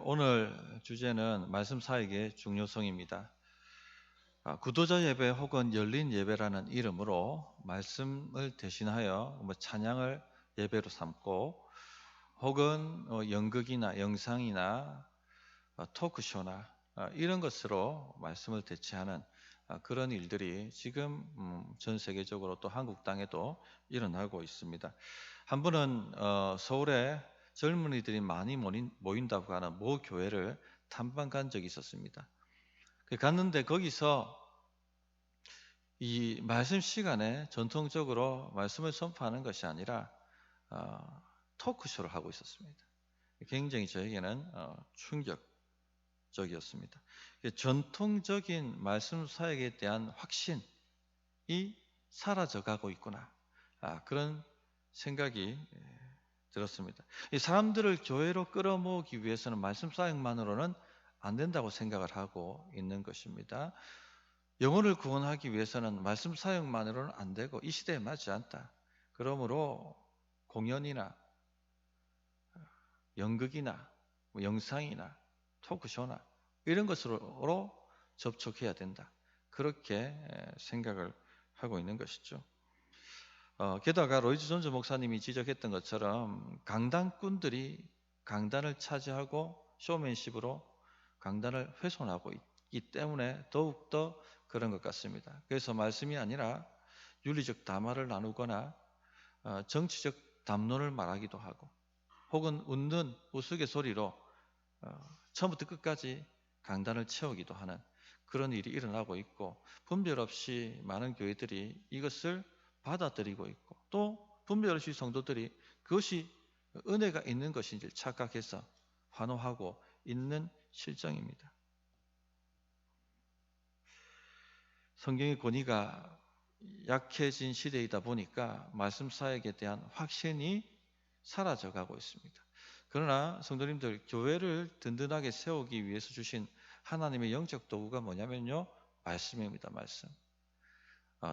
오늘 주제는 말씀 사역의 중요성입니다. 구도자 예배 혹은 열린 예배라는 이름으로 말씀을 대신하여 찬양을 예배로 삼고 혹은 연극이나 영상이나 토크쇼나 이런 것으로 말씀을 대체하는 그런 일들이 지금 전 세계적으로 또 한국 땅에도 일어나고 있습니다. 한 분은 서울에 젊은이들이 많이 모인다고 하는 모 교회를 탐방 간 적이 있었습니다. 갔는데 거기서 이 말씀 시간에 전통적으로 말씀을 선포하는 것이 아니라 토크쇼를 하고 있었습니다. 굉장히 저에게는 충격적이었습니다. 전통적인 말씀 사역에 대한 확신이 사라져가고 있구나, 그런 생각이 들었습니다. 이 사람들을 교회로 끌어모으기 위해서는 말씀 사역만으로는 안 된다고 생각을 하고 있는 것입니다. 영혼을 구원하기 위해서는 말씀 사역만으로는 안 되고 이 시대에 맞지 않다. 그러므로 공연이나 연극이나 영상이나 토크쇼나 이런 것으로 접촉해야 된다. 그렇게 생각을 하고 있는 것이죠. 게다가 로이드 존즈 목사님이 지적했던 것처럼 강단꾼들이 강단을 차지하고 쇼맨십으로 강단을 훼손하고 있기 때문에 더욱더 그런 것 같습니다. 그래서 말씀이 아니라 윤리적 담화를 나누거나 정치적 담론을 말하기도 하고 혹은 웃는 우스갯소리로 처음부터 끝까지 강단을 채우기도 하는 그런 일이 일어나고 있고, 분별 없이 많은 교회들이 이것을 받아들이고 있고, 또 분별 없이 성도들이 그것이 은혜가 있는 것인지 착각해서 환호하고 있는 실정입니다. 성경의 권위가 약해진 시대이다 보니까 말씀 사역에 대한 확신이 사라져가고 있습니다. 그러나 성도님들, 교회를 든든하게 세우기 위해서 주신 하나님의 영적 도구가 뭐냐면요, 말씀입니다. 말씀.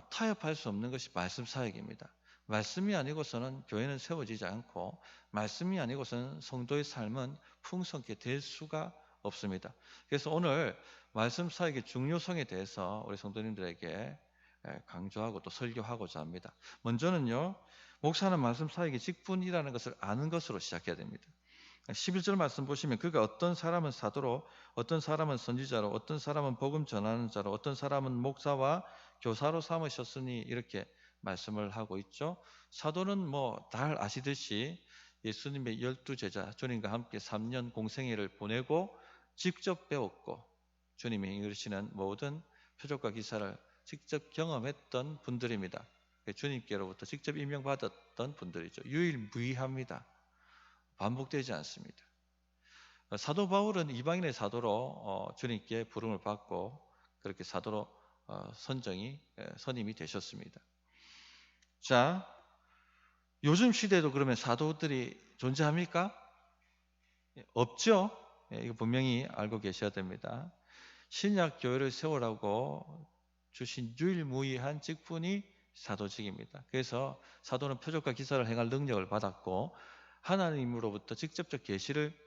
타협할 수 없는 것이 말씀 사역입니다. 말씀이 아니고서는 교회는 세워지지 않고, 말씀이 아니고서는 성도의 삶은 풍성하게 될 수가 없습니다. 그래서 오늘 말씀 사역의 중요성에 대해서 우리 성도님들에게 강조하고 또 설교하고자 합니다. 먼저는요, 목사는 말씀 사역의 직분이라는 것을 아는 것으로 시작해야 됩니다. 11절 말씀 보시면, 그가 어떤 사람은 사도로, 어떤 사람은 선지자로, 어떤 사람은 복음 전하는 자로, 어떤 사람은 목사와 교사로 삼으셨으니, 이렇게 말씀을 하고 있죠. 사도는 잘 아시듯이 예수님의 12제자, 주님과 함께 3년 공생애를 보내고 직접 배웠고 주님이 이르시는 모든 표적과 기사를 직접 경험했던 분들입니다. 주님께로부터 직접 임명받았던 분들이죠. 유일무이합니다. 반복되지 않습니다. 사도 바울은 이방인의 사도로 주님께 부름을 받고 그렇게 사도로 선임이 되셨습니다. 자, 요즘 시대에도 그러면 사도들이 존재합니까? 없죠? 이거 분명히 알고 계셔야 됩니다. 신약 교회를 세우라고 주신 유일무이한 직분이 사도직입니다. 그래서 사도는 표적과 기사를 행할 능력을 받았고 하나님으로부터 직접적 계시를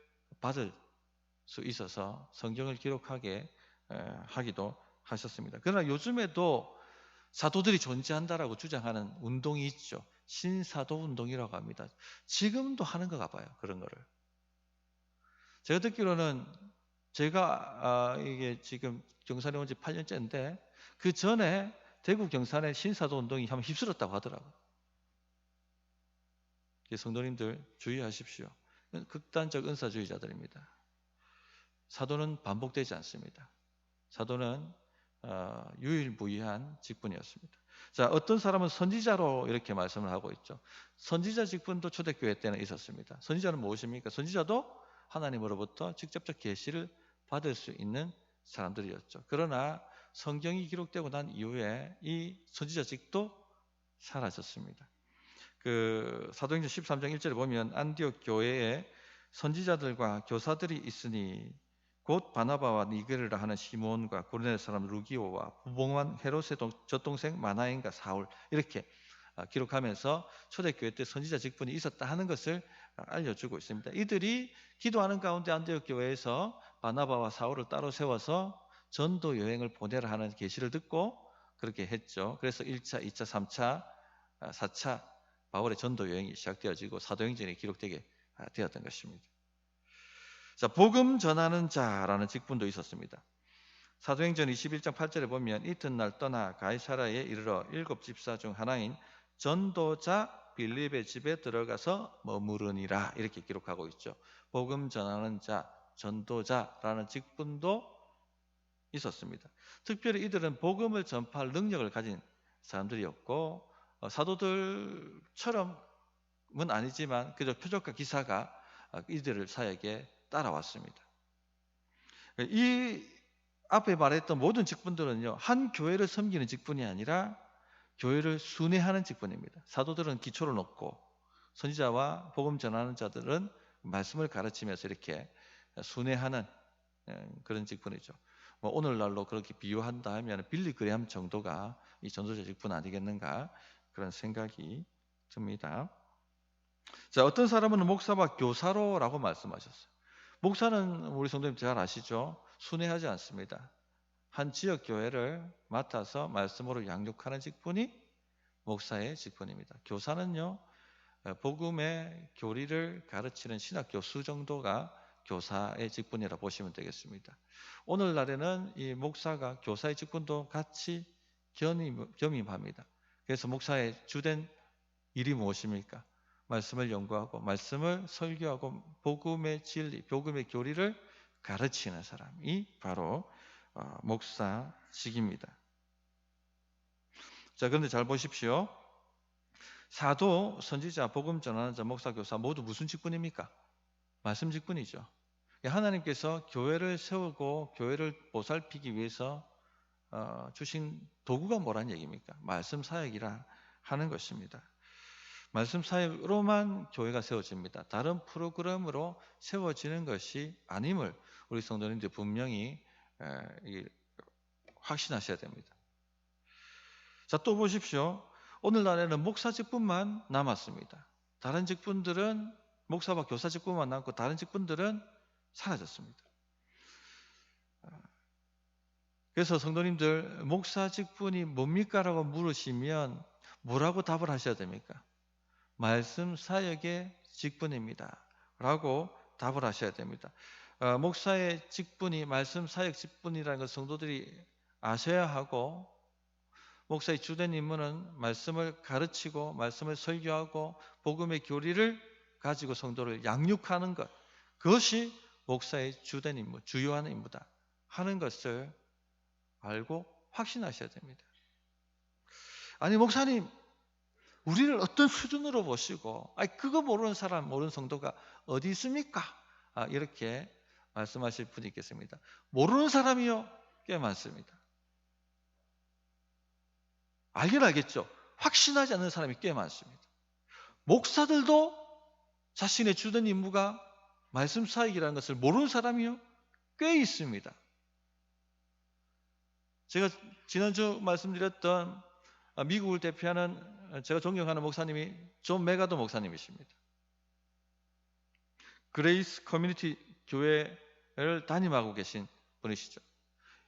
받을 수 있어서 성경을 기록하게 하기도 하셨습니다. 그러나 요즘에도 사도들이 존재한다라고 주장하는 운동이 있죠. 신사도 운동이라고 합니다. 지금도 하는가 봐요. 그런 거를. 제가 듣기로는 제가 이게 지금 경산에 온 지 8년째인데 그 전에 대구 경산에 신사도 운동이 한번 휩쓸었다고 하더라고요. 성도님들 주의하십시오. 극단적 은사주의자들입니다. 사도는 반복되지 않습니다. 사도는 유일무이한 직분이었습니다. 자, 어떤 사람은 선지자로 이렇게 말씀을 하고 있죠. 선지자 직분도 초대교회 때는 있었습니다. 선지자는 무엇입니까? 선지자도 하나님으로부터 직접적 계시를 받을 수 있는 사람들이었죠. 그러나 성경이 기록되고 난 이후에 이 선지자직도 사라졌습니다. 사도행전 13장 1절에 보면 안디옥 교회에 선지자들과 교사들이 있으니 곧 바나바와 니게르라 하는 시몬과 고르넬 사람 루기오와 부봉한 헤롯의 젖동생 마나엔과 사울, 이렇게 기록하면서 초대교회 때 선지자 직분이 있었다 하는 것을 알려주고 있습니다. 이들이 기도하는 가운데 안디옥 교회에서 바나바와 사울을 따로 세워서 전도 여행을 보내라 하는 계시를 듣고 그렇게 했죠. 그래서 1차, 2차, 3차, 4차 바울의 전도 여행이 시작되어지고 사도행전에 기록되게 되었던 것입니다. 자, 복음 전하는 자라는 직분도 있었습니다. 사도행전 21장 8절에 보면 이튿날 떠나 가이사라에 이르러 7 집사 중 하나인 전도자 빌립의 집에 들어가서 머무르니라 이렇게 기록하고 있죠. 복음 전하는 자, 전도자라는 직분도 있었습니다. 특별히 이들은 복음을 전파할 능력을 가진 사람들이었고 사도들처럼은 아니지만 그저 표적과 기사가 이들을 사역에 따라왔습니다. 이 앞에 말했던 모든 직분들은요, 한 교회를 섬기는 직분이 아니라 교회를 순회하는 직분입니다. 사도들은 기초를 놓고 선지자와 복음 전하는 자들은 말씀을 가르치면서 이렇게 순회하는 그런 직분이죠. 뭐 오늘날로 그렇게 비유한다 하면 빌리 그레함 정도가 이 전도자 직분 아니겠는가 그런 생각이 듭니다. 자, 어떤 사람은 목사와 교사로라고 말씀하셨어요. 목사는 우리 성도님 잘 아시죠? 순회하지 않습니다. 한 지역 교회를 맡아서 말씀으로 양육하는 직분이 목사의 직분입니다. 교사는요, 복음의 교리를 가르치는 신학 교수 정도가 교사의 직분이라 보시면 되겠습니다. 오늘날에는 이 목사가 교사의 직분도 같이 겸임합니다. 그래서 목사의 주된 일이 무엇입니까? 말씀을 연구하고 말씀을 설교하고 복음의 진리, 복음의 교리를 가르치는 사람이 바로 목사직입니다. 자, 그런데 잘 보십시오. 사도, 선지자, 복음 전하는 자, 목사, 교사 모두 무슨 직분입니까? 말씀 직분이죠. 하나님께서 교회를 세우고 교회를 보살피기 위해서 주신 도구가 뭐란 얘기입니까? 말씀 사역이라 하는 것입니다. 말씀 사역으로만 교회가 세워집니다. 다른 프로그램으로 세워지는 것이 아님을 우리 성도님들 분명히 확신하셔야 됩니다. 자, 또 보십시오. 오늘날에는 목사 직분만 남았습니다. 다른 직분들은 목사와 교사 직분만 남고 다른 직분들은 사라졌습니다. 그래서 성도님들 목사 직분이 뭡니까? 라고 물으시면 뭐라고 답을 하셔야 됩니까? 말씀 사역의 직분입니다. 라고 답을 하셔야 됩니다. 목사의 직분이 말씀 사역 직분이라는 것 성도들이 아셔야 하고 목사의 주된 임무는 말씀을 가르치고 말씀을 설교하고 복음의 교리를 가지고 성도를 양육하는 것, 그것이 목사의 주된 임무, 주요한 임무다 하는 것을 알고 확신하셔야 됩니다. 아니 목사님, 우리를 어떤 수준으로 보시고 그거 모르는 사람, 모르는 성도가 어디 있습니까? 이렇게 말씀하실 분이 있겠습니다. 모르는 사람이요 꽤 많습니다. 알긴 알겠죠. 확신하지 않는 사람이 꽤 많습니다. 목사들도 자신의 주된 임무가 말씀 사역이라는 것을 모르는 사람이요 꽤 있습니다. 제가 지난주 말씀드렸던 미국을 대표하는 제가 존경하는 목사님이 존 메가도 목사님이십니다. 그레이스 커뮤니티 교회를 담임하고 계신 분이시죠.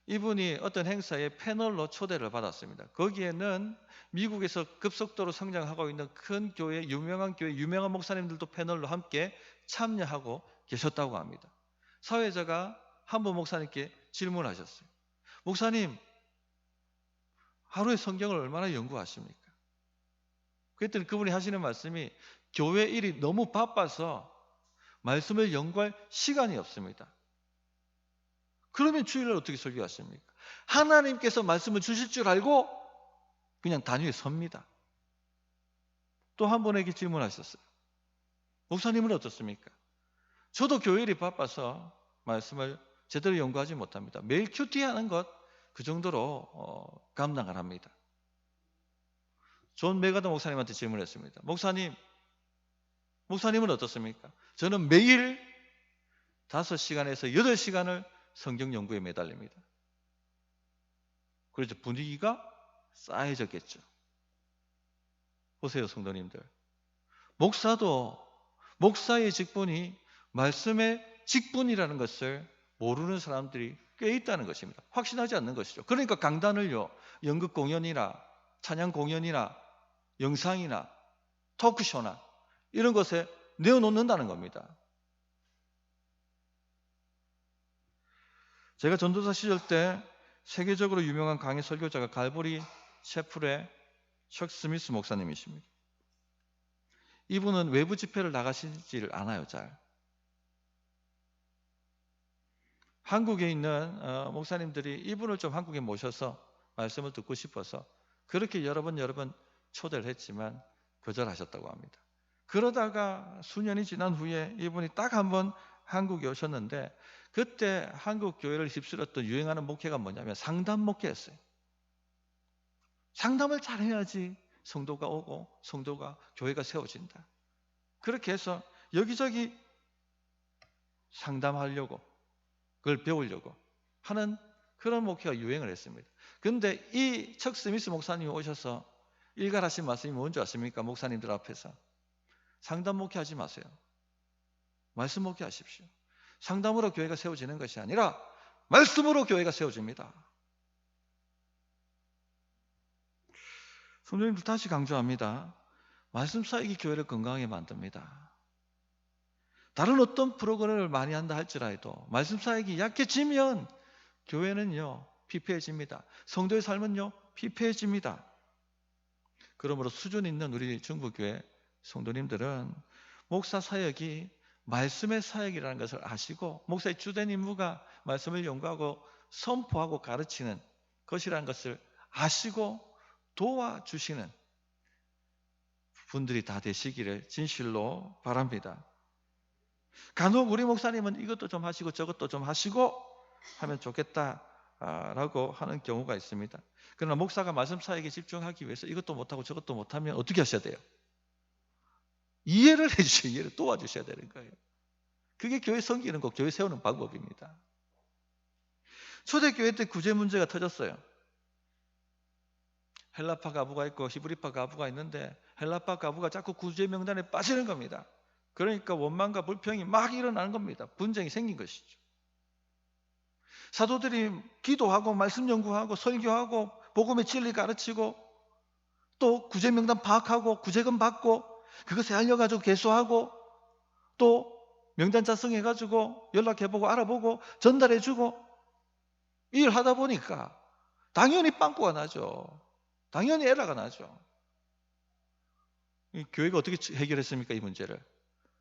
이분이 어떤 행사에 패널로 초대를 받았습니다. 거기에는 미국에서 급속도로 성장하고 있는 큰 교회, 유명한 목사님들도 패널로 함께 참여하고 계셨다고 합니다. 사회자가 한 분 목사님께 질문하셨어요. 목사님, 하루에 성경을 얼마나 연구하십니까? 그랬더니 그분이 하시는 말씀이 교회 일이 너무 바빠서 말씀을 연구할 시간이 없습니다. 그러면 주일날 어떻게 설교하십니까? 하나님께서 말씀을 주실 줄 알고 그냥 단위에 섭니다. 또 한 분에게 질문하셨어요. 목사님은 어떻습니까? 저도 교회 일이 바빠서 말씀을 제대로 연구하지 못합니다. 매일 큐티하는 것 그 정도로 감당을 합니다. 존 메가더 목사님한테 질문했습니다. 목사님은 어떻습니까? 저는 매일 5시간에서 8시간을 성경 연구에 매달립니다. 그래서 분위기가 싸해졌겠죠. 보세요, 성도님들. 목사도 목사의 직분이 말씀의 직분이라는 것을 모르는 사람들이 꽤 있다는 것입니다. 확신하지 않는 것이죠. 그러니까 강단을요, 연극 공연이나 찬양 공연이나 영상이나 토크쇼나 이런 것에 내어놓는다는 겁니다. 제가 전도사 시절 때 세계적으로 유명한 강의 설교자가 갈보리 셰플의 척 스미스 목사님이십니다. 이분은 외부 집회를 나가시지를 않아요, 잘. 한국에 있는 목사님들이 이분을 좀 한국에 모셔서 말씀을 듣고 싶어서 그렇게 여러 번 초대를 했지만 거절하셨다고 합니다. 그러다가 수년이 지난 후에 이분이 딱 한 번 한국에 오셨는데 그때 한국 교회를 휩쓸었던 유행하는 목회가 뭐냐면 상담 목회였어요. 상담을 잘해야지 성도가 오고 성도가 교회가 세워진다. 그렇게 해서 여기저기 상담하려고 그걸 배우려고 하는 그런 목회가 유행을 했습니다. 그런데 이 척 스미스 목사님이 오셔서 일갈하신 말씀이 뭔지 아십니까? 목사님들 앞에서 상담 목회하지 마세요. 말씀 목회하십시오. 상담으로 교회가 세워지는 것이 아니라 말씀으로 교회가 세워집니다. 성도님들 다시 강조합니다. 말씀 사역이 교회를 건강하게 만듭니다. 다른 어떤 프로그램을 많이 한다 할지라도 말씀 사역이 약해지면 교회는요 피폐해집니다. 성도의 삶은요 피폐해집니다. 그러므로 수준 있는 우리 중부교회 성도님들은 목사 사역이 말씀의 사역이라는 것을 아시고 목사의 주된 임무가 말씀을 연구하고 선포하고 가르치는 것이라는 것을 아시고 도와주시는 분들이 다 되시기를 진실로 바랍니다. 간혹 우리 목사님은 이것도 좀 하시고 저것도 좀 하시고 하면 좋겠다라고 하는 경우가 있습니다. 그러나 목사가 말씀 사역에 집중하기 위해서 이것도 못하고 저것도 못하면 어떻게 하셔야 돼요? 이해를 해주셔야, 이해를 도와주셔야 되는 거예요. 그게 교회 섬기는 거, 교회 세우는 방법입니다. 초대교회 때 구제 문제가 터졌어요. 헬라파 가부가 있고 히브리파 가부가 있는데 헬라파 가부가 자꾸 구제 명단에 빠지는 겁니다. 그러니까 원망과 불평이 막 일어나는 겁니다. 분쟁이 생긴 것이죠. 사도들이 기도하고 말씀 연구하고 설교하고 복음의 진리 가르치고 또 구제 명단 파악하고 구제금 받고 그것에 알려가지고 개수하고 또 명단 작성해가지고 연락해보고 알아보고 전달해주고 일하다 보니까 당연히 빵꾸가 나죠. 당연히 에러가 나죠. 이 교회가 어떻게 해결했습니까? 이 문제를.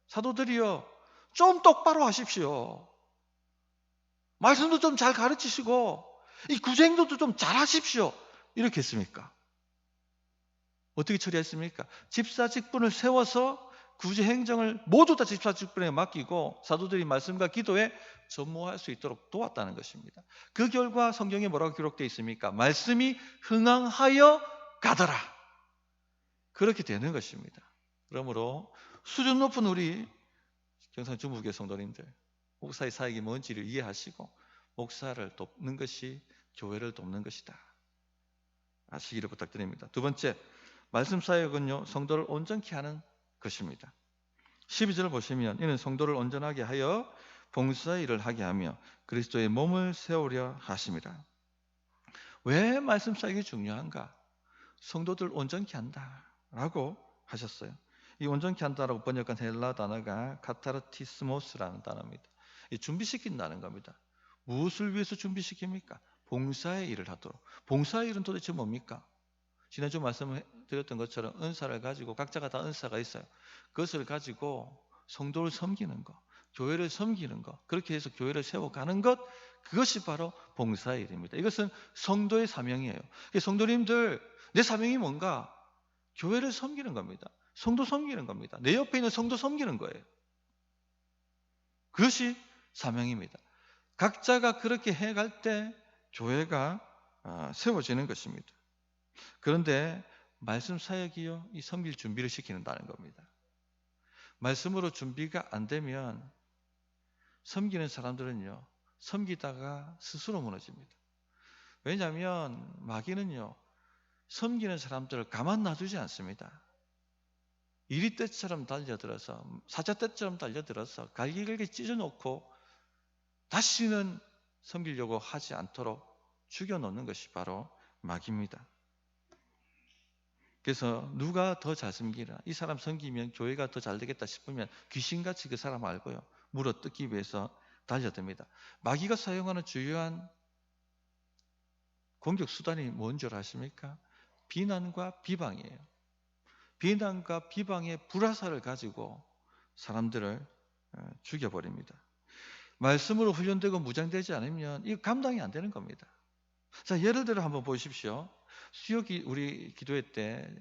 사도들이요 좀 똑바로 하십시오. 말씀도 좀 잘 가르치시고 이 구제행동도 좀 잘 하십시오. 이렇게 했습니까? 어떻게 처리했습니까? 집사 직분을 세워서 구제행정을 모두 다 집사 직분에 맡기고 사도들이 말씀과 기도에 전무할 수 있도록 도왔다는 것입니다. 그 결과 성경에 뭐라고 기록되어 있습니까? 말씀이 흥황하여 가더라. 그렇게 되는 것입니다. 그러므로 수준 높은 우리 경상 중부교회 성도님들 목사의 사역이 뭔지를 이해하시고 목사를 돕는 것이 교회를 돕는 것이다 아시기를 부탁드립니다. 두 번째, 말씀 사역은요 성도를 온전케 하는 것입니다. 12절을 보시면 이는 성도를 온전하게 하여 봉사의 일을 하게 하며 그리스도의 몸을 세우려 하심이라. 왜 말씀 사역이 중요한가? 성도들 온전케 한다라고 하셨어요. 이 온전케 한다라고 번역한 헬라 단어가 카타르티스모스라는 단어입니다. 이 준비시킨다는 겁니다. 무엇을 위해서 준비시킵니까? 봉사의 일을 하도록. 봉사의 일은 도대체 뭡니까? 지난주 말씀을 드렸던 것처럼 은사를 가지고 각자가 다 은사가 있어요. 그것을 가지고 성도를 섬기는 것, 교회를 섬기는 것, 그렇게 해서 교회를 세워가는 것, 그것이 바로 봉사의 일입니다. 이것은 성도의 사명이에요. 성도님들, 내 사명이 뭔가? 교회를 섬기는 겁니다. 성도 섬기는 겁니다. 내 옆에 있는 성도 섬기는 거예요. 그것이 사명입니다. 각자가 그렇게 해갈 때 교회가 세워지는 것입니다. 그런데 말씀 사역이요, 이 섬길 준비를 시키는다는 겁니다. 말씀으로 준비가 안 되면 섬기는 사람들은요, 섬기다가 스스로 무너집니다. 왜냐하면 마귀는요, 섬기는 사람들을 가만 놔두지 않습니다. 이리떼처럼 달려들어서 사자떼처럼 달려들어서 갈기갈기 찢어놓고 다시는 섬기려고 하지 않도록 죽여놓는 것이 바로 마귀입니다. 그래서 누가 더 잘 섬기나, 이 사람 섬기면 교회가 더 잘 되겠다 싶으면 귀신같이 그 사람 알고요, 물어뜯기 위해서 달려듭니다. 마귀가 사용하는 주요한 공격 수단이 뭔 줄 아십니까? 비난과 비방이에요. 비난과 비방의 불화살을 가지고 사람들을 죽여버립니다. 말씀으로 훈련되고 무장되지 않으면 이거 감당이 안 되는 겁니다. 자, 예를 들어 한번 보십시오. 우리 기도회 때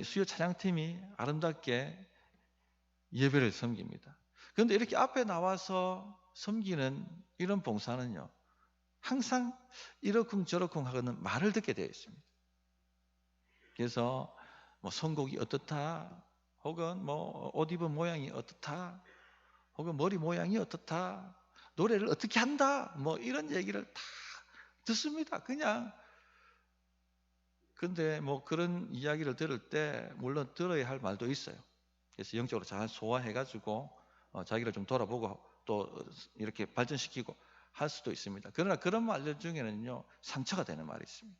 수요 찬양팀이 아름답게 예배를 섬깁니다. 그런데 이렇게 앞에 나와서 섬기는 이런 봉사는요, 항상 이러쿵 저러쿵 하고는 말을 듣게 되어 있습니다. 그래서 뭐 선곡이 어떻다, 혹은 뭐 옷 입은 모양이 어떻다, 혹은 머리 모양이 어떻다, 노래를 어떻게 한다, 뭐 이런 얘기를 다 듣습니다. 그냥. 근데 뭐 그런 이야기를 들을 때 물론 들어야 할 말도 있어요. 그래서 영적으로 잘 소화해가지고 자기를 좀 돌아보고 또 이렇게 발전시키고 할 수도 있습니다. 그러나 그런 말들 중에는요, 상처가 되는 말이 있습니다.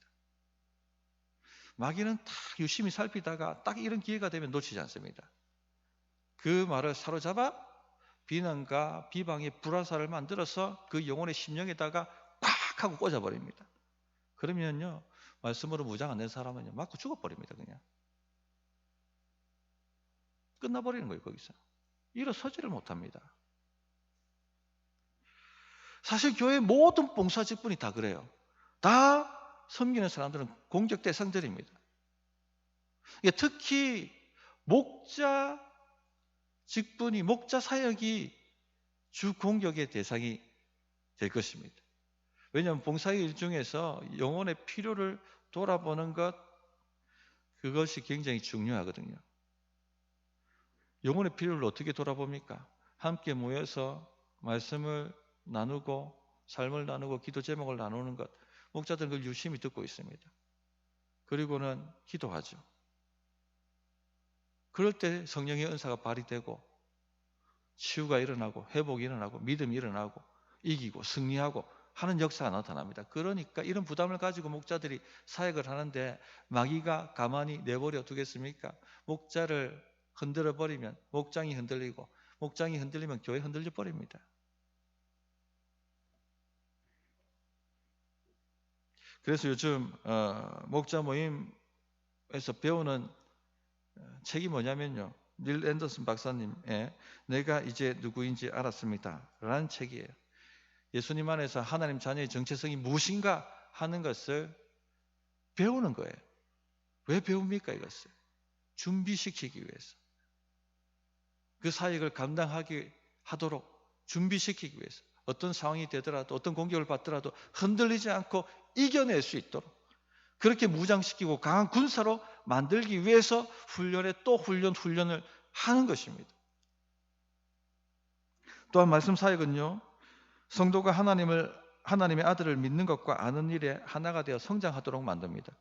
마귀는 딱 유심히 살피다가 딱 이런 기회가 되면 놓치지 않습니다. 그 말을 사로잡아 비난과 비방의 불화살을 만들어서 그 영혼의 심령에다가 꽉 하고 꽂아버립니다. 그러면요, 말씀으로 무장 안 된 사람은요, 맞고 죽어버립니다. 그냥 끝나버리는 거예요. 거기서 일어서지를 못합니다. 사실 교회 모든 봉사 직분이 다 그래요. 다 섬기는 사람들은 공격 대상들입니다. 특히 목자 직분이, 목자 사역이 주 공격의 대상이 될 것입니다. 왜냐하면 봉사의 일 중에서 영혼의 필요를 돌아보는 것, 그것이 굉장히 중요하거든요. 영혼의 필요를 어떻게 돌아봅니까? 함께 모여서 말씀을 나누고 삶을 나누고 기도 제목을 나누는 것, 목자들은 그걸 유심히 듣고 있습니다. 그리고는 기도하죠. 그럴 때 성령의 은사가 발휘되고 치유가 일어나고 회복이 일어나고 믿음이 일어나고 이기고 승리하고 하는 역사가 나타납니다. 그러니까 이런 부담을 가지고 목자들이 사역을 하는데 마귀가 가만히 내버려 두겠습니까? 목자를 흔들어 버리면 목장이 흔들리고, 목장이 흔들리면 교회 흔들려 버립니다. 그래서 요즘 목자 모임에서 배우는 책이 뭐냐면요, 닐 앤더슨 박사님의 내가 이제 누구인지 알았습니다 라는 책이에요. 예수님 안에서 하나님 자녀의 정체성이 무엇인가 하는 것을 배우는 거예요. 왜 배웁니까? 이것을 준비시키기 위해서, 그 사역을 감당하게 하도록 준비시키기 위해서, 어떤 상황이 되더라도 어떤 공격을 받더라도 흔들리지 않고 이겨낼 수 있도록 그렇게 무장시키고 강한 군사로 만들기 위해서 훈련에 또 훈련을 하는 것입니다. 또한 말씀 사역은요, 성도가 하나님의 아들을 믿는 것과 아는 일에 하나가 되어 성장하도록 만듭니다.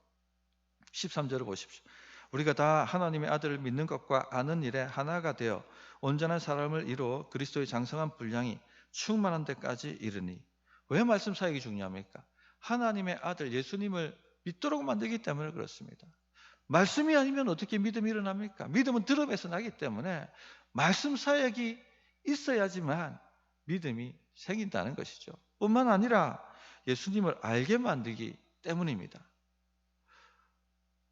13절을 보십시오. 우리가 다 하나님의 아들을 믿는 것과 아는 일에 하나가 되어 온전한 사람을 이루어 그리스도의 장성한 분량이 충만한 데까지 이르니. 왜 말씀 사역이 중요합니까? 하나님의 아들 예수님을 믿도록 만들기 때문에 그렇습니다. 말씀이 아니면 어떻게 믿음이 일어납니까? 믿음은 들음에서 나기 때문에 말씀 사역이 있어야지만 믿음이 생긴다는 것이죠. 뿐만 아니라 예수님을 알게 만들기 때문입니다.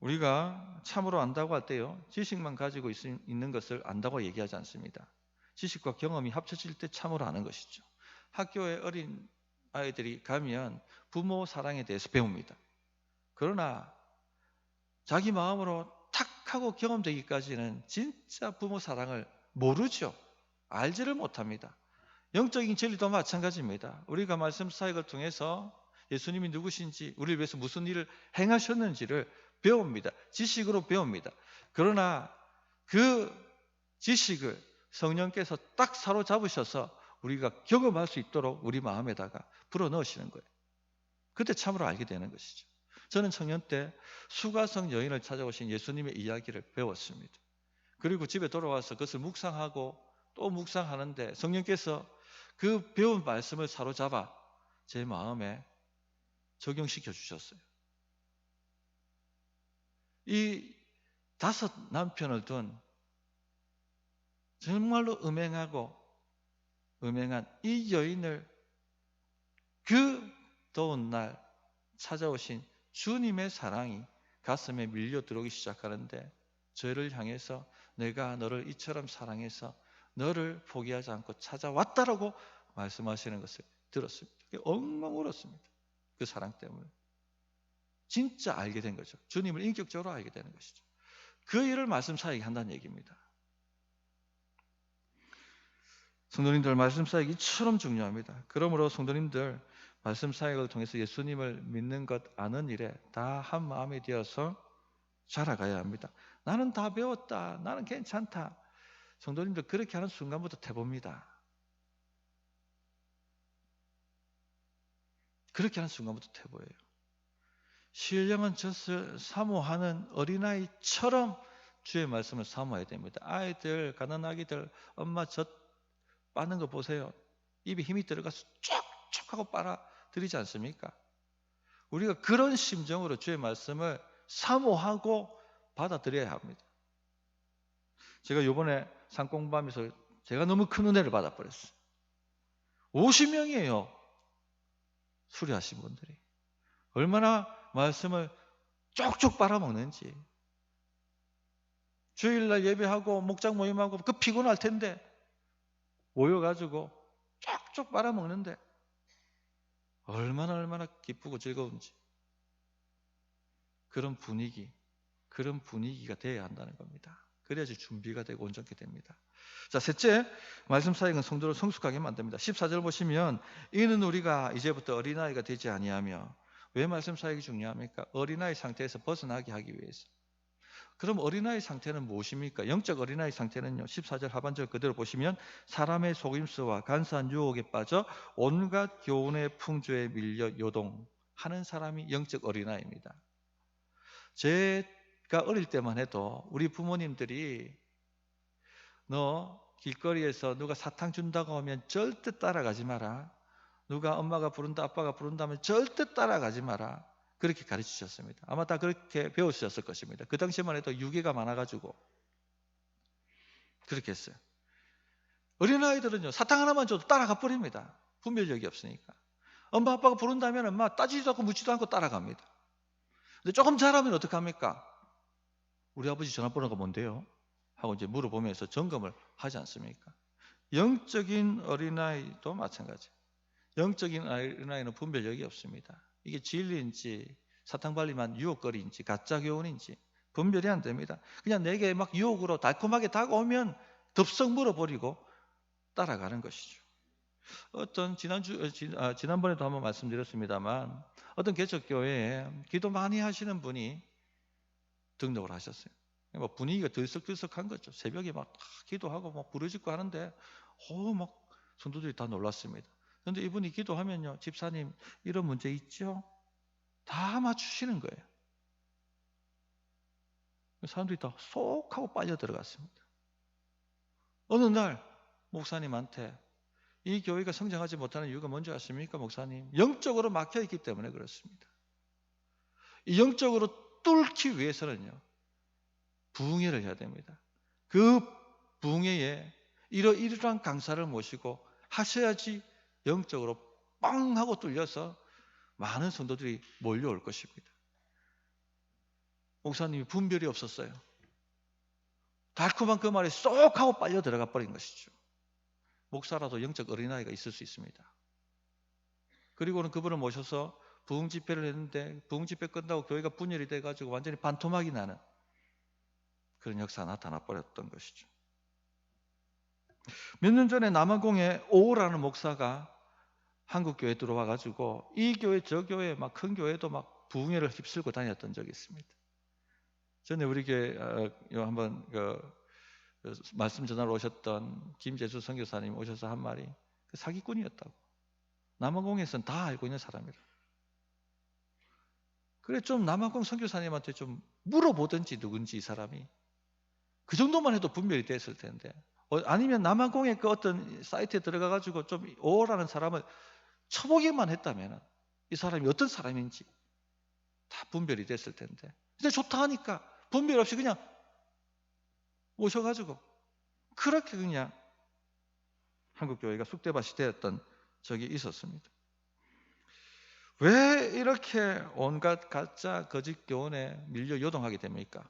우리가 참으로 안다고 할 때요, 지식만 가지고 있는 것을 안다고 얘기하지 않습니다. 지식과 경험이 합쳐질 때 참으로 아는 것이죠. 학교에 어린 아이들이 가면 부모 사랑에 대해서 배웁니다. 그러나 자기 마음으로 탁 하고 경험되기까지는 진짜 부모 사랑을 모르죠. 알지를 못합니다. 영적인 진리도 마찬가지입니다. 우리가 말씀 사역을 통해서 예수님이 누구신지, 우리를 위해서 무슨 일을 행하셨는지를 배웁니다. 지식으로 배웁니다. 그러나 그 지식을 성령께서 딱 사로잡으셔서 우리가 경험할 수 있도록 우리 마음에다가 불어넣으시는 거예요. 그때 참으로 알게 되는 것이죠. 저는 청년 때 수가성 여인을 찾아오신 예수님의 이야기를 배웠습니다. 그리고 집에 돌아와서 그것을 묵상하고 또 묵상하는데 성령께서 그 배운 말씀을 사로잡아 제 마음에 적용시켜 주셨어요. 이 5 남편을 둔 정말로 음행한 이 여인을 그 더운 날 찾아오신 주님의 사랑이 가슴에 밀려 들어오기 시작하는데 저를 향해서 내가 너를 이처럼 사랑해서 너를 포기하지 않고 찾아왔다라고 말씀하시는 것을 들었습니다. 엉엉 울었습니다. 그 사랑 때문에. 진짜 알게 된 거죠. 주님을 인격적으로 알게 되는 것이죠. 그 일을 말씀 사역이 한다는 얘기입니다. 성도님들, 말씀 사역이 이처럼 중요합니다. 그러므로 성도님들, 말씀 사역을 통해서 예수님을 믿는 것 아는 일에 다 한 마음이 되어서 자라가야 합니다. 나는 다 배웠다. 나는 괜찮다. 성도님들, 그렇게 하는 순간부터 태봅니다. 그렇게 하는 순간부터 태보예요. 신령한 젖을 사모하는 어린아이처럼 주의 말씀을 사모해야 됩니다. 아이들, 가난 아기들, 엄마 젖 빠는 거 보세요. 입에 힘이 들어가서 쫙쫙 하고 빨아들이지 않습니까? 우리가 그런 심정으로 주의 말씀을 사모하고 받아들여야 합니다. 제가 이번에 상공밤에서 제가 너무 큰 은혜를 받아버렸어요. 50명이에요. 수리하신 분들이. 얼마나 말씀을 쪽쪽 빨아먹는지. 주일날 예배하고 목장 모임하고 그 피곤할 텐데 모여가지고 쪽쪽 빨아먹는데 얼마나 기쁘고 즐거운지. 그런 분위기가 되어야 한다는 겁니다. 그래야지 준비가 되고 온전케 됩니다. 자, 셋째, 말씀 사역은 성도를 성숙하게 만듭니다. 14절 보시면 이는 우리가 이제부터 어린아이가 되지 아니하며. 왜 말씀 사역이 중요합니까? 어린아이 상태에서 벗어나게 하기 위해서. 그럼 어린아이 상태는 무엇입니까? 영적 어린아이 상태는요, 14절 하반절 그대로 보시면 사람의 속임수와 간사한 유혹에 빠져 온갖 교훈의 풍조에 밀려 요동하는 사람이 영적 어린아이입니다. 제가 어릴 때만 해도 우리 부모님들이 너 길거리에서 누가 사탕 준다고 하면 절대 따라가지 마라. 누가 엄마가 부른다, 아빠가 부른다면 절대 따라가지 마라. 그렇게 가르치셨습니다. 아마 다 그렇게 배우셨을 것입니다. 그 당시만 해도 유괴가 많아가지고 그렇게 했어요. 어린아이들은요, 사탕 하나만 줘도 따라가 버립니다. 분별력이 없으니까. 엄마, 아빠가 부른다면 엄마 따지지도 않고 묻지도 않고 따라갑니다. 근데 조금 자라면 어떡합니까? 우리 아버지 전화번호가 뭔데요? 하고 이제 물어보면서 점검을 하지 않습니까? 영적인 어린아이도 마찬가지. 영적인 어린아이는 분별력이 없습니다. 이게 진리인지 사탕발림한 유혹거리인지 가짜 교훈인지 분별이 안 됩니다. 그냥 내게 막 유혹으로 달콤하게 다가오면 덥석 물어버리고 따라가는 것이죠. 지난번에도 한번 말씀드렸습니다만 어떤 개척교회에 기도 많이 하시는 분이 등록을 하셨어요. 뭐 분위기가 들썩들썩한 거죠. 새벽에 막 기도하고 막 부르짖고 하는데 막 성도들이 다 놀랐습니다. 그런데 이분이 기도하면요, 집사님 이런 문제 있죠? 다 맞추시는 거예요. 사람들이 다 쏙 하고 빨려 들어갔습니다. 어느 날 목사님한테 이 교회가 성장하지 못하는 이유가 뭔지 아십니까, 목사님? 영적으로 막혀 있기 때문에 그렇습니다. 이 영적으로 뚫기 위해서는요, 부흥회를 해야 됩니다. 그 부흥회에 이러한 강사를 모시고 하셔야지 영적으로 빵 하고 뚫려서 많은 성도들이 몰려올 것입니다. 목사님이 분별이 없었어요. 달콤한 그 말에 쏙 하고 빨려 들어가 버린 것이죠. 목사라도 영적 어린아이가 있을 수 있습니다. 그리고는 그분을 모셔서 부흥 집회를 했는데 부흥 집회 끝나고 교회가 분열이 돼가지고 완전히 반토막이 나는 그런 역사가 나타나 버렸던 것이죠. 몇 년 전에 남아공에 오라는 목사가 한국 교회에 들어와 가지고 이 교회 저 교회 막 큰 교회도 막 부흥회를 휩쓸고 다녔던 적이 있습니다. 전에 우리 교회 한번 말씀 전하러 오셨던 김재수 선교사님 오셔서 한 말이 사기꾼이었다고. 남아공에서는 다 알고 있는 사람이라. 그래 좀 남아공 선교사님한테 좀 물어보든지 누군지 이 사람이. 그 정도만 해도 분별이 됐을 텐데. 아니면 남아공의 그 어떤 사이트에 들어가가지고 좀 오라는 사람을 쳐보기만 했다면 이 사람이 어떤 사람인지 다 분별이 됐을 텐데. 근데 좋다 하니까 분별 없이 그냥 오셔가지고 그렇게 그냥 한국교회가 쑥대밭이 되었던 적이 있었습니다. 왜 이렇게 온갖 가짜 거짓 교훈에 밀려 요동하게 됩니까?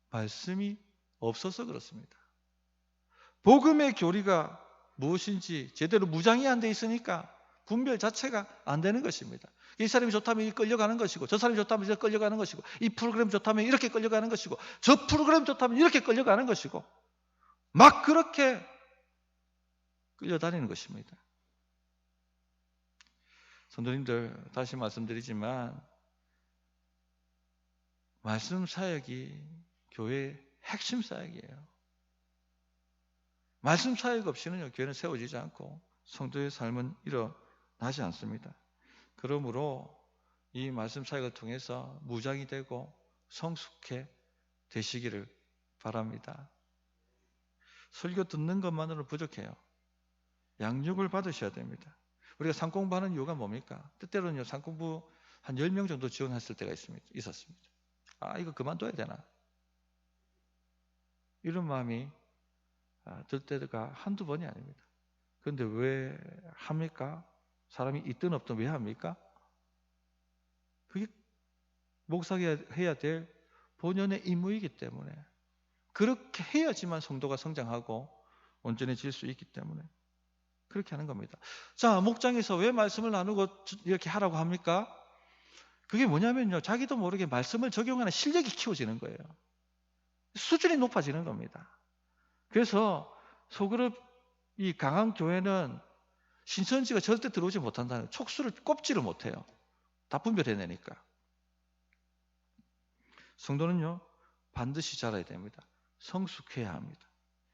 말씀이 없어서 그렇습니다. 복음의 교리가 무엇인지 제대로 무장이 안 돼 있으니까 분별 자체가 안 되는 것입니다. 이 사람이 좋다면 끌려가는 것이고, 저 사람이 좋다면 이렇게 끌려가는 것이고, 이 프로그램 좋다면 이렇게 끌려가는 것이고, 저 프로그램 좋다면 이렇게 끌려가는 것이고, 막 그렇게 끌려다니는 것입니다. 성도님들, 다시 말씀드리지만 말씀 사역이 교회의 핵심 사역이에요. 말씀 사역 없이는 교회는 세워지지 않고 성도의 삶은 일어나지 않습니다. 그러므로 이 말씀 사역을 통해서 무장이 되고 성숙해 되시기를 바랍니다. 설교 듣는 것만으로 부족해요. 양육을 받으셔야 됩니다. 우리가 상공부하는 이유가 뭡니까? 때때로는요, 상공부 한 10명 정도 지원했을 때가 있었습니다. 아, 이거 그만둬야 되나? 이런 마음이 들 때가 한두 번이 아닙니다. 그런데 왜 합니까? 사람이 있든 없든 왜 합니까? 그게 목사가 해야 될 본연의 임무이기 때문에, 그렇게 해야지만 성도가 성장하고 온전해질 수 있기 때문에 그렇게 하는 겁니다. 자, 목장에서 왜 말씀을 나누고 이렇게 하라고 합니까? 그게 뭐냐면요, 자기도 모르게 말씀을 적용하는 실력이 키워지는 거예요. 수준이 높아지는 겁니다. 그래서 소그룹이 강한 교회는 신천지가 절대 들어오지 못한다는 거예요. 촉수를 꼽지를 못해요. 다 분별해내니까. 성도는요, 반드시 자라야 됩니다. 성숙해야 합니다.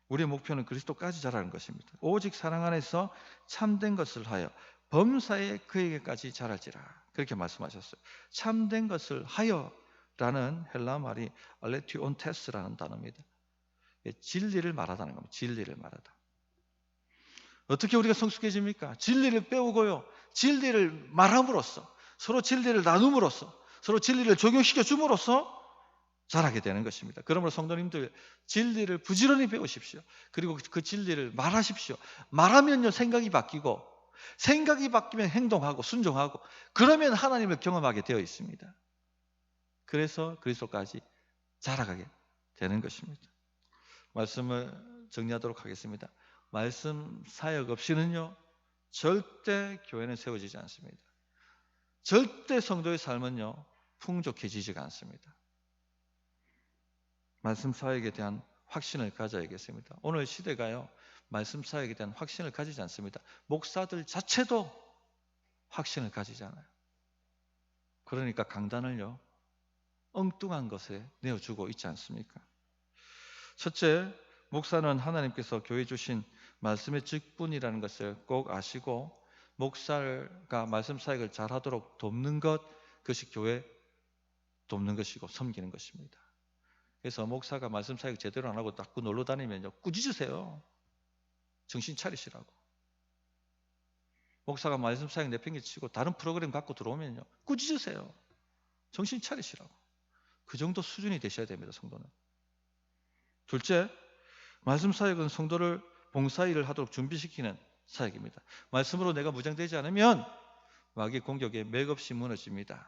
우리의 목표는 그리스도까지 자라는 것입니다. 오직 사랑 안에서 참된 것을 하여 범사에 그에게까지 자랄지라, 그렇게 말씀하셨어요. 참된 것을 하여라는 헬라 말이 알레티온테스라는 단어입니다. 진리를 말하다는 겁니다. 진리를 말하다. 어떻게 우리가 성숙해집니까? 진리를 배우고요, 진리를 말함으로써, 서로 진리를 나눔으로써, 서로 진리를 적용시켜 줌으로써 자라게 되는 것입니다. 그러므로 성도님들, 진리를 부지런히 배우십시오. 그리고 그 진리를 말하십시오. 말하면요, 생각이 바뀌고, 생각이 바뀌면 행동하고 순종하고, 그러면 하나님을 경험하게 되어 있습니다. 그래서 그리스도까지 자라가게 되는 것입니다. 말씀을 정리하도록 하겠습니다. 말씀 사역 없이는요, 절대 교회는 세워지지 않습니다. 절대 성도의 삶은요, 풍족해지지가 않습니다. 말씀 사역에 대한 확신을 가져야겠습니다. 오늘 시대가요, 말씀 사역에 대한 확신을 가지지 않습니다. 목사들 자체도 확신을 가지지 않아요. 그러니까 강단을요, 엉뚱한 것에 내어주고 있지 않습니까? 첫째, 목사는 하나님께서 교회 주신 말씀의 직분이라는 것을 꼭 아시고, 목사가 말씀 사역을 잘하도록 돕는 것, 그것이 교회 돕는 것이고 섬기는 것입니다. 그래서 목사가 말씀 사역 제대로 안 하고 자꾸 놀러 다니면요, 꾸짖으세요. 정신 차리시라고. 목사가 말씀 사역 내팽개치고 다른 프로그램 갖고 들어오면요, 꾸짖으세요. 정신 차리시라고. 그 정도 수준이 되셔야 됩니다, 성도는. 둘째, 말씀 사역은 성도를 봉사일을 하도록 준비시키는 사역입니다. 말씀으로 내가 무장되지 않으면 마귀의 공격에 맥없이 무너집니다.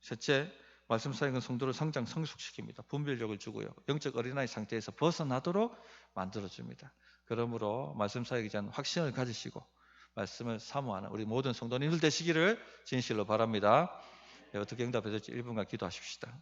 셋째, 말씀 사역은 성도를 성장, 성숙시킵니다. 분별력을 주고요, 영적 어린아이 상태에서 벗어나도록 만들어줍니다. 그러므로 말씀 사역에 대한 확신을 가지시고 말씀을 사모하는 우리 모든 성도님들 되시기를 진실로 바랍니다. 어떻게 응답해 줄지 1분간 기도하십시다.